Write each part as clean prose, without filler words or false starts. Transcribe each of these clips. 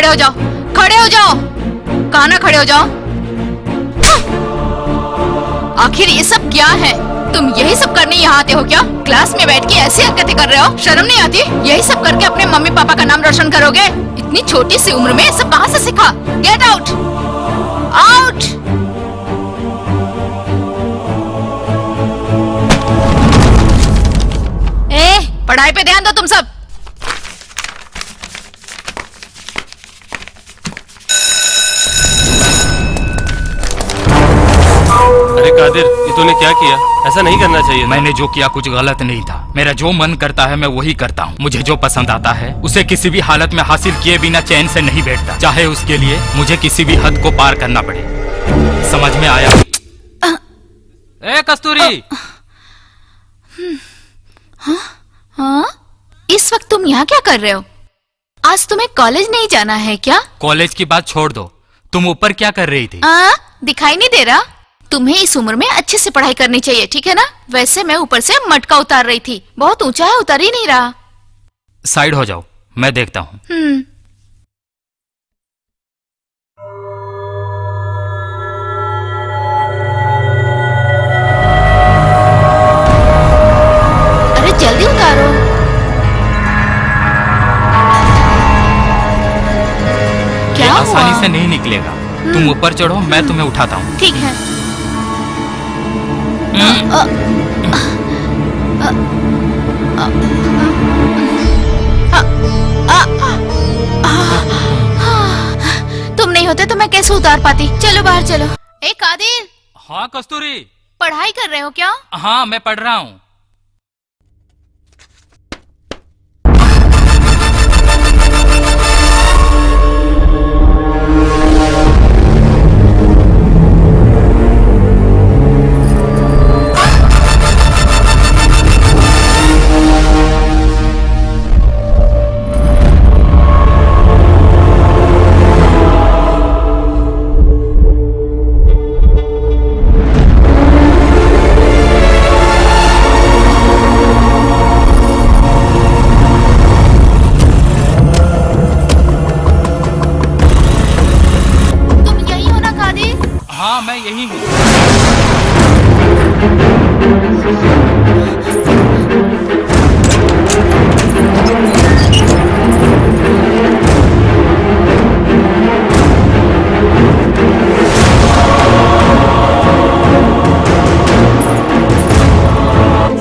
खड़े हो जाओ, खड़े हो जाओ, कहा ना खड़े हो जाओ। आखिर ये सब क्या है? तुम यही सब करने यहाँ आते हो क्या? क्लास में बैठ के ऐसी हरकतें कर रहे हो, शर्म नहीं आती? यही सब करके अपने मम्मी पापा का नाम रोशन करोगे? इतनी छोटी सी उम्र में ये सब कहाँ से सीखा? Get out, out. पढ़ाई पे ध्यान दो तुम सब। अरे कादिर, ये तूने क्या किया? ऐसा नहीं करना चाहिए। मैंने जो किया कुछ गलत नहीं था। मेरा जो मन करता है मैं वही करता हूँ। मुझे जो पसंद आता है उसे किसी भी हालत में हासिल किए बिना चैन से नहीं बैठता, चाहे उसके लिए मुझे किसी भी हद को पार करना पड़े। समझ में आया? ए कस्तूरी। हाँ? इस वक्त तुम यहाँ क्या कर रहे हो? आज तुम्हें कॉलेज नहीं जाना है क्या? कॉलेज की बात छोड़ दो, तुम ऊपर क्या कर रही थी? दिखाई नहीं दे रहा? तुम्हें इस उम्र में अच्छे से पढ़ाई करनी चाहिए, ठीक है ना? वैसे मैं ऊपर से मटका उतार रही थी, बहुत ऊंचा है, उतर ही नहीं रहा। साइड हो जाओ, मैं देखता हूँ। अरे जल्दी उतारो। क्या हुआ? आसानी से नहीं निकलेगा। तुम ऊपर चढ़ो, मैं तुम्हें उठाता हूँ। ठीक है। तुम नहीं होते तो मैं कैसे उतार पाती? चलो बाहर चलो। ए कादिर। हाँ कस्तूरी। पढ़ाई कर रहे हो क्या? हाँ मैं पढ़ रहा हूँ। मैं यही हूँ।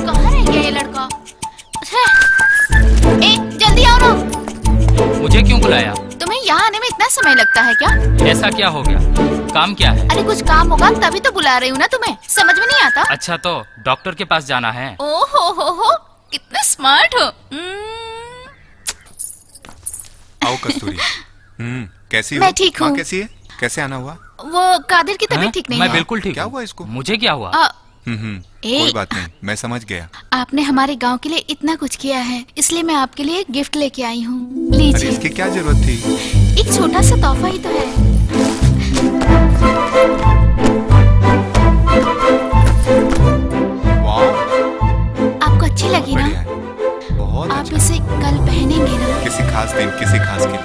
कहाँ रह गया ये लड़का? ए, जल्दी आओ ना। मुझे क्यों बुलाया? तुम्हें यहाँ आने में इतना समय लगता है क्या? ऐसा क्या हो गया? काम क्या है? अरे कुछ काम होगा तभी तो बुला रही हूँ ना तुम्हें, समझ में नहीं आता? अच्छा तो डॉक्टर के पास जाना है। ओहो हो, कितना स्मार्ट हो। आओ कस्तूरी। कैसी हो? मैं ठीक हूँ। कैसी है? कैसे आना हुआ? वो कादिर की तबीयत ठीक नहीं मैं है। बिल्कुल ठीक। क्या हुआ इसको? मुझे क्या हुआ? कोई बात नहीं, मैं समझ गया। आपने हमारे गांव के लिए इतना कुछ किया है, इसलिए मैं आपके लिए गिफ्ट लेके आई हूँ। अरे लीजिए। इसकी क्या जरूरत थी? एक छोटा सा तोहफा ही तो है। वाह, आपको अच्छी लगी ना? बढ़िया है, बहुत आप अच्छा। इसे कल पहनेंगे ना? किसी खास दिन, किसी खास के लिए।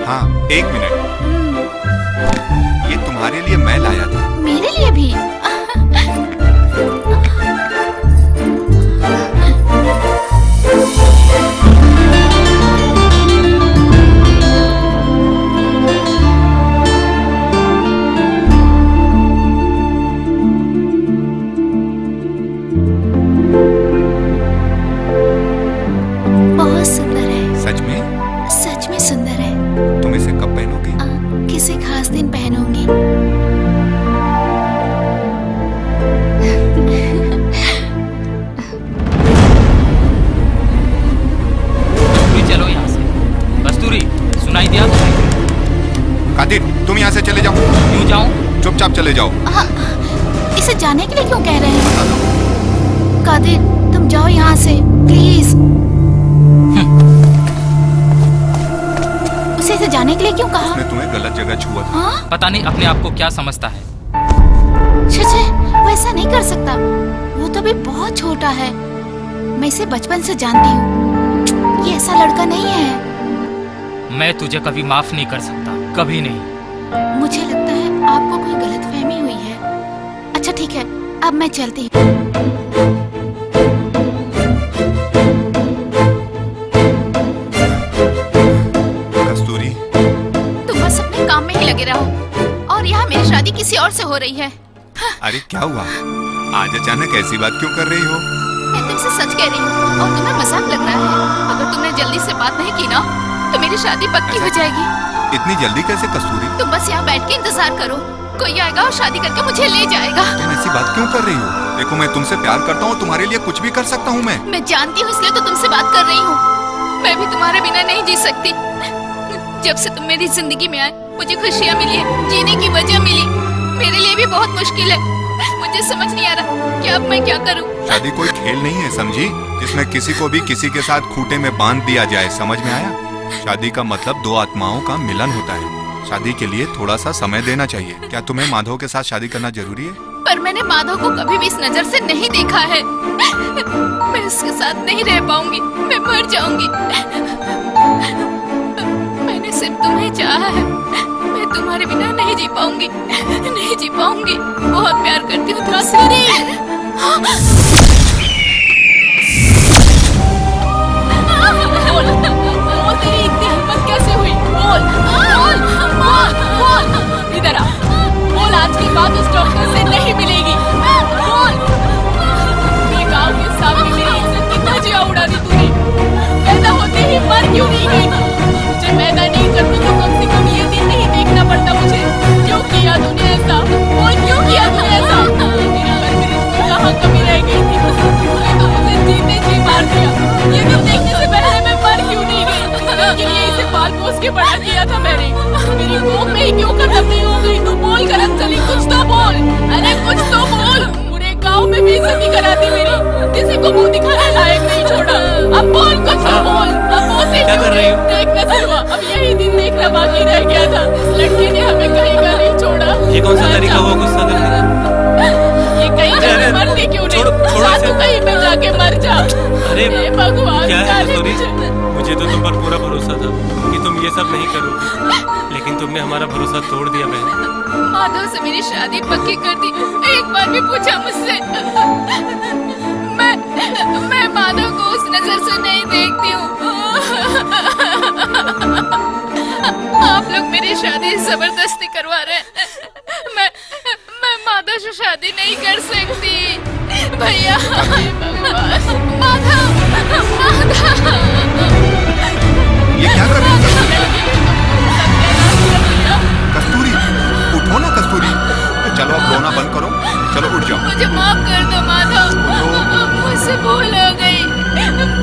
हाँ, एक मिनट, ये तुम्हारे लिए मैं लाया था। मेरे लिए भी? बहुत सुंदर है। सच में? सच में सुंदर है। तुम इसे कब पहनोगी? किसी खास दिन पहनूंगी। कस्तूरी चलो यहाँ से। कस्तूरी सुनाई दिया तुम्हें? कादिर तुम यहाँ से चले जाओ। क्यों जाऊँ? चुपचाप चले जाओ। इसे जाने के लिए क्यों कह रहे हैं? बता दो। कादिर तुम जाओ यहाँ से प्लीज। उसे इसे जाने के लिए क्यों कहा? उसने तुम्हें गलत जगह छुआ था। हाँ? पता नहीं अपने आप को क्या समझता है। छे वो ऐसा नहीं कर सकता। वो तो अभी बहुत छोटा है। मैं इसे बचपन से जानती हूँ। ये ऐसा लड़का नहीं है। मैं तुझे कभी माफ नहीं कर सकता, कभी नहीं। मुझे लगता है आपको कोई गलतफहमी हुई है। अच्छा ठीक है, अब मैं चलती हूँ। कस्तूरी, तुम बस अपने काम में ही लगे रहो और यहाँ मेरी शादी किसी और से हो रही है। अरे क्या हुआ? आज अचानक ऐसी बात क्यों कर रही हो? मैं तुमसे सच कह रही हूँ और तुम्हें मजाक लग रहा है। अगर तुमने जल्दी से बात नहीं की ना तो मेरी शादी पक्की हो जाएगी। इतनी जल्दी कैसे कस्तूरी? तुम बस यहाँ बैठ के इंतजार करो, कोई आएगा और शादी करके मुझे ले जाएगा। तुम ऐसी बात क्यों कर रही हो? देखो मैं तुमसे प्यार करता हूँ, तुम्हारे लिए कुछ भी कर सकता हूँ मैं जानती हूँ, इसलिए तो तुमसे बात कर रही हूँ। मैं भी तुम्हारे बिना नहीं जी सकती। जब से तुम मेरी जिंदगी में आए मुझे खुशियाँ मिली है, जीने की वजह मिली। मेरे लिए भी बहुत मुश्किल है, मुझे समझ नहीं आ रहा कि अब मैं क्या करूँ। शादी कोई खेल नहीं है, समझी, जिसमें किसी को भी किसी के साथ खूंटे में बांध दिया जाए। समझ में आया? शादी का मतलब दो आत्माओं का मिलन होता है। शादी के लिए थोड़ा सा समय देना चाहिए। क्या तुम्हें माधव के साथ शादी करना जरूरी है? पर मैंने माधव को कभी भी इस नजर से नहीं देखा है। मैं उसके साथ नहीं रह पाऊंगी, मैं मर जाऊंगी। मैंने सिर्फ तुम्हें चाहा है, मैं तुम्हारे बिना नहीं जी पाऊंगी, नहीं जी पाऊंगी। बहुत प्यार करती हूँ तुमसे। बोल, तेरी इतनी हिम्मत कैसे हुई? बोल, बोल, बोल, बोल, इधर आ। बोल, आज के बाद उस डॉक्टर से नहीं मिलेगी। बोल, ये गांव के सामने मेरी इज्जत की धज्जियां उड़ा दी तूने। पैदा होते ही मर क्यों नहीं गई? मुझे पैदा नहीं करती तो कम से कम ये दिन नहीं देखना पड़ता मुझे। क्यों किया तूने ऐसा? बोल, क्यों किया तूने ऐसा? मेरी परवरिश कहाँ कमी रह गई थी? तूने तो मुझे जीते जी मार दिया। ये दिन देखने से पहले मैं मर क्यों नहीं गई? इसके लिए इसे पाल पोस के बड़ा किया था मैंने। मेरी कोख में ही क्यों खत्म नहीं हो गई? तू बोल करम चली, कुछ तो बोल। अरे कुछ तो बोल। पूरे गांव में बेइज्जती करा दी मेरी, किसी को मुंह दिखाने लायक नहीं छोड़ा। अब बोल, कुछ तो बोल। अब मुझसे क्या कर रही हो? देखना सिलवा, अब यही दिन देखना बाकी रह गया था। इस लड़के ने हमें कहीं का नहीं छोड़ा। ये कौन सा तरीका हुआ गुस्सा करने का? ये कहीं जाके मरती क्यों नहीं? जा तू कहीं पे जाके मर जा। अरे हे भगवान, क्या है जाने कस्तूरी? मुझे। मुझे तो तुम पर पूरा भरोसा था कि तुम ये सब नहीं करोगी, लेकिन तुमने हमारा भरोसा तोड़ दिया बहन। माधव से मेरी शादी पक्की कर दी। एक बार भी पूछा मुझसे? मैं माधव को उस नजर से नहीं देखती हूँ। आप लोग मेरी शादी जबरदस्ती करवा रहे हैं। मैं माधव से शादी नहीं कर सकती भैया। माधव, ये क्या कर रही हो कस्तूरी? उठो ना कस्तूरी। चलो अब रोना बंद करो, चलो उठ जाओ। मुझे माफ कर दो माधव, मुझसे भूल हो गई।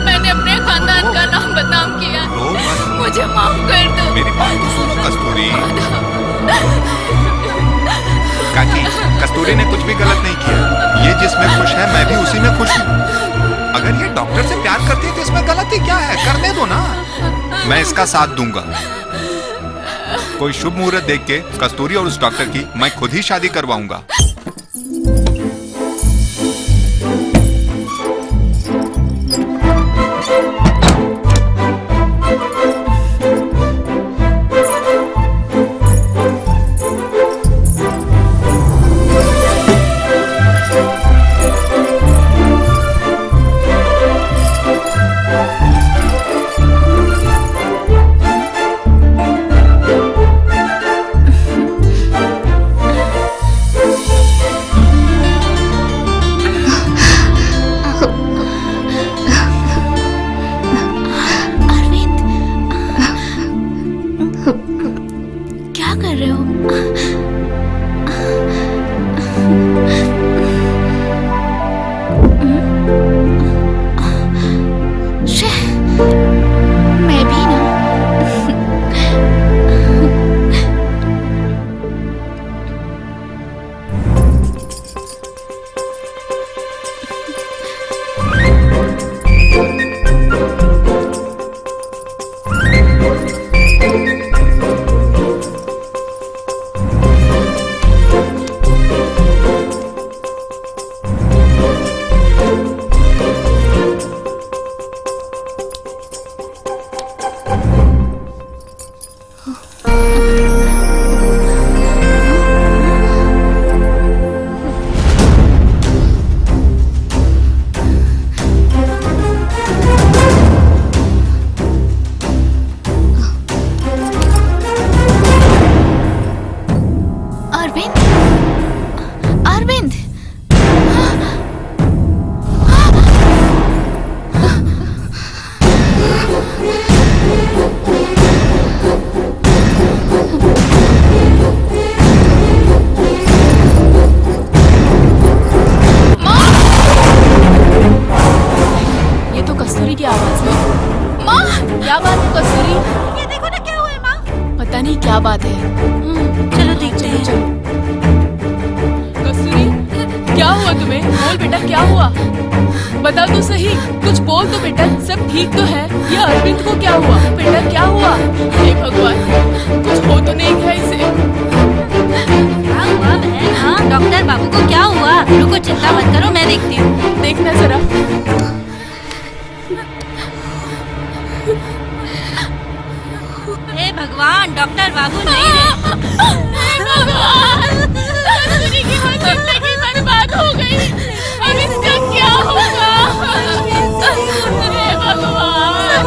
मैंने अपने खानदान का नाम बदनाम किया, रो मत। मुझे माफ कर दो। मेरी बात तो सुनो कस्तूरी। काकी, कस्तूरी ने कुछ भी गलत नहीं किया। ये जिसमें खुश है मैं भी उसी में खुश हूँ। अगर ये डॉक्टर से प्यार करती है तो इसमें गलती क्या है? करने दो ना, मैं इसका साथ दूंगा। कोई शुभ मुहूर्त देख के कस्तूरी और उस डॉक्टर की मैं खुद ही शादी करवाऊंगा। क्या बात है। चलो देखते हैं। कस्तूरी, क्या हुआ तुम्हें? बोल बेटा, क्या हुआ? बता तो सही, कुछ बोल तो बेटा। सब ठीक तो है? ये अरविंद को क्या हुआ? बेटा क्या हुआ? हे भगवान, कुछ हो तो नहीं गया इसे? क्या हुआ बहन? हाँ डॉक्टर बाबू को क्या हुआ? रुको, चिंता मत करो, मैं देखती हूँ। देखना जरा। हे भगवान, डॉक्टर बाबू नहीं रहे। कस्तूरी की जिंदगी बर्बाद हो गई। अब इसका क्या होगा? हे भगवान,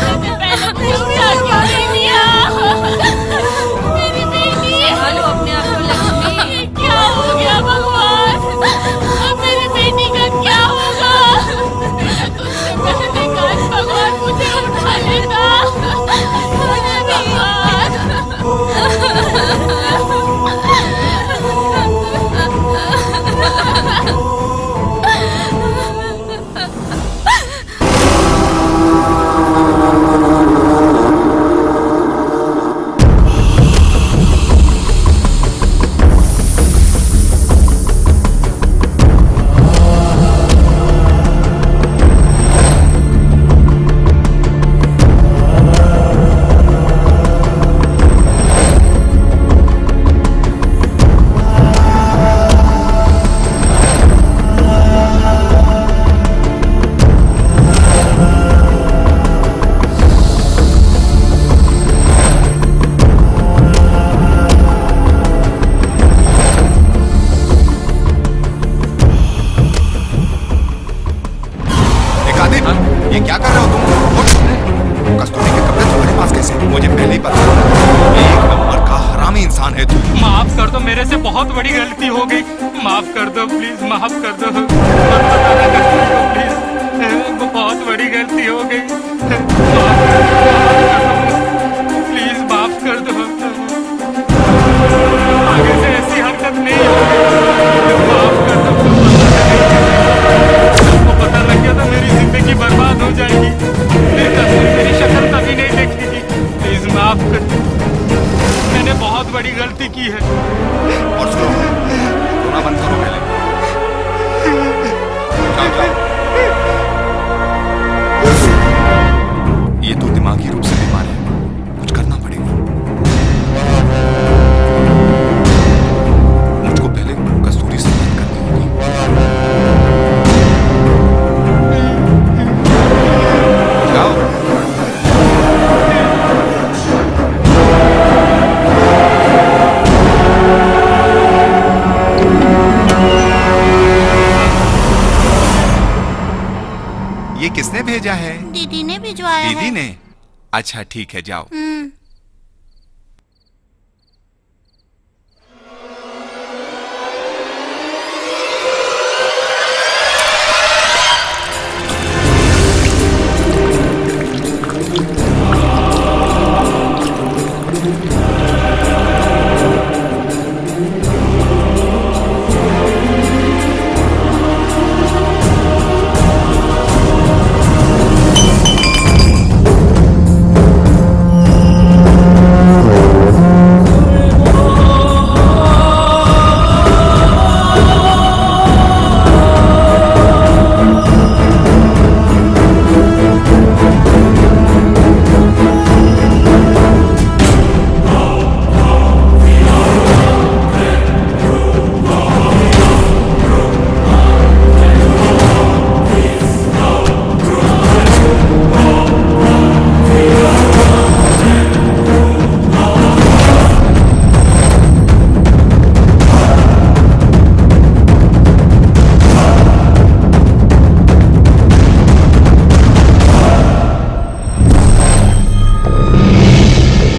मुझे पहले मुझे उठा क्यों नहीं दिया? मेरी बेटी, संभालो अपने आप को लक्ष्मी। ये क्या हो गया भगवान? अब मेरी बेटी का क्या होगा? बेटा तुझसे पहले काश भगवान मुझे उठा लेता। हे भगवान। ये क्या कर रहे हो तुम? उठ। कस्तूरी के कपड़े तुम्हारे पास कैसे? मुझे पहले ही पता था। एक नंबर का हरामी इंसान है तू। माफ कर दो, मेरे से बहुत बड़ी गलती हो गई। माफ कर दो प्लीज, माफ कर दो। मत बताना कस्तूरी को प्लीज, बहुत बड़ी गलती हो गई। प्लीज माफ कर दो। आगे से ऐसी हरकत नहीं होगी। माफ कर दो। सबको पता लग गया तो मेरी जिंदगी बर्बाद हो जाएगी। मेरी शक्ल कभी नहीं देखेगी। प्लीज माफ कर दो, मैंने बहुत बड़ी गलती की है। और सुनो, रोना बंद करो पहले। जाओ जाओ। ये तो दिमागी रूप से बीमार है, कुछ करना पड़ेगा। मुझको पहले कस्तूरी से बात करनी होगी। जाओ। ये किसने भेजा है? दीदी ने भिजवाया है। दीदी ने? अच्छा ठीक है, जाओ।